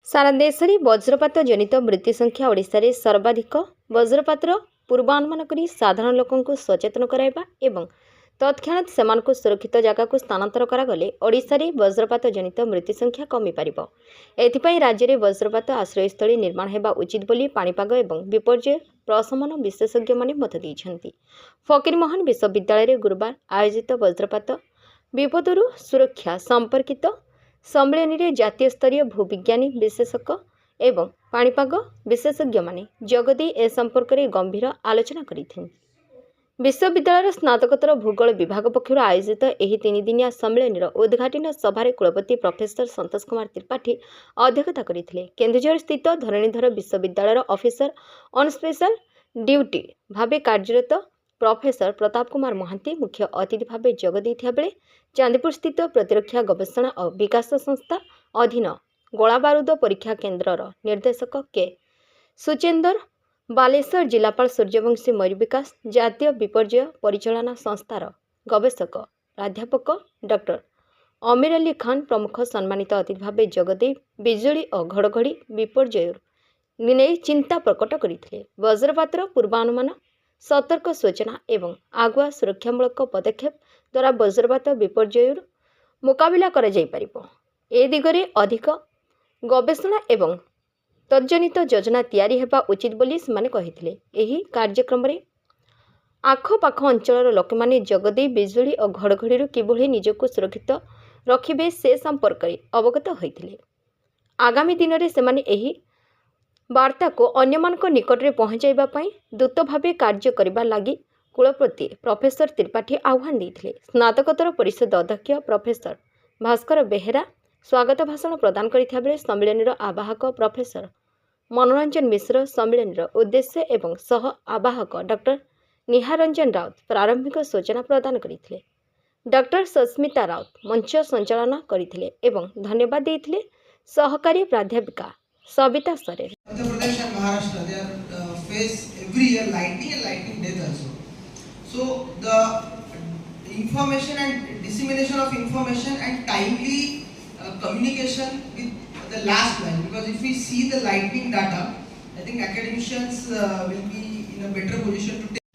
सारा देश में वज्रपात जनित मृत्यु संख्या ओडिशा रे सर्वाधिक। वज्रपातर पूर्वानुमान करी साधारण लोकों को सचेतन कराइबा एवं तत्क्षणात सेमानकु सुरक्षित जगह को स्थानांतर करागले ओडिशा रे वज्रपात जनित मृत्यु संख्या कमी पारिबो। एथिपई राज्य रे वज्रपात आश्रयस्थली निर्माण हेबा उचित बोली पाणीपाग एवं विपर्यय प्रशमन विशेषज्ञ माने मत दैछन्ति। फकीरमोहन विश्वविद्यालय रे गुरुवार आयोजित वज्रपात विपदरु सुरक्षा संपर्कित सम्मेलन में जातीय स्तरीय भूविज्ञानी विशेषज्ञ एवं पाणीपाग विशेषज्ञ माने जगदी ए संपर्क में गंभीर आलोचना करथिले। विश्वविद्यालय स्नातकोत्तर भूगोल विभाग पक्षर आयोजित एही 3 दिनिया सम्मेलन उद्घाटन सभारे कुलपति प्रोफेसर संतोष कुमार त्रिपाठी अध्यक्षता करथिले। केन्दुझर स्थित धरणीधर विश्वविद्यालय ऑफिसर ऑन स्पेशल ड्यूटी भावे कार्यरत प्रोफेसर प्रताप कुमार महांती मुख्य अतिथि भावे जोग देथिया बेले चांदीपुर स्थित प्रतिरक्षा गवेषणा और विकास संस्था अधीन गोला बारूद परीक्षा केन्द्रर निर्देशक के सुचेंदर, बालेश्वर जिलापाल सूर्यवंशी मयूर विकास, जातीय विपर्यय परिचालना संस्थार गवेषक प्राध्यापक डॉक्टर अमीर अली खान प्रमुख सम्मानित अतिथि भावे जोगदे बिजुली और घड़घड़ी विपर्यय नहीं चिंता प्रकट करथिले। वज्रपातर पूर्वानुमान, सतर्क सूचना एवं आगुआ सुरक्षामूलक पदक्षेप द्वारा वज्रपात विपर्यय मुकाबिला करा जाई परिबो। ए दिगरे अधिक गवेषणा एवं तज्जनित योजना तैयारी हेबा उचित बोली सेमाने कहिथिले। एही कार्यक्रम रे आखपाख अंचलर लोक माने जगदे बिजुली और घड़घड़ी किभଳି निजको सुरक्षित रखिबे से संपर्क रे अवगत होइथिले। आगामी दिन रे सेमाने एही वार्ता को अन्यमानक निकट रे पहुंचाइबा पई द्रुत भावे कार्य करिबा लागि कुलपति प्रोफेसर त्रिपाठी आह्वान देथिले। स्नातकोत्तर परिषद अध्यक्ष प्रोफेसर भास्कर बेहेरा स्वागत भाषण प्रदान करिथा बेले सम्मेलन आवाहक प्रोफेसर मनोरंजन मिश्र सम्मेलन उद्देश्य एवं सह आवाहक डॉक्टर निहारंजन राउत प्रारंभिक सूचना प्रदान करथिले। डॉक्टर सस्मिता राउत मंच संचालन करथिले एवं धन्यवाद देथिले सहकारी प्राध्यापिका Savita सरेर। Madhya Pradesh and Maharashtra, they are face every year lightning and lightning death also. So the information and dissemination of information and timely communication with the last mile, because if we see the lightning data, I think academicians will be in a better position to take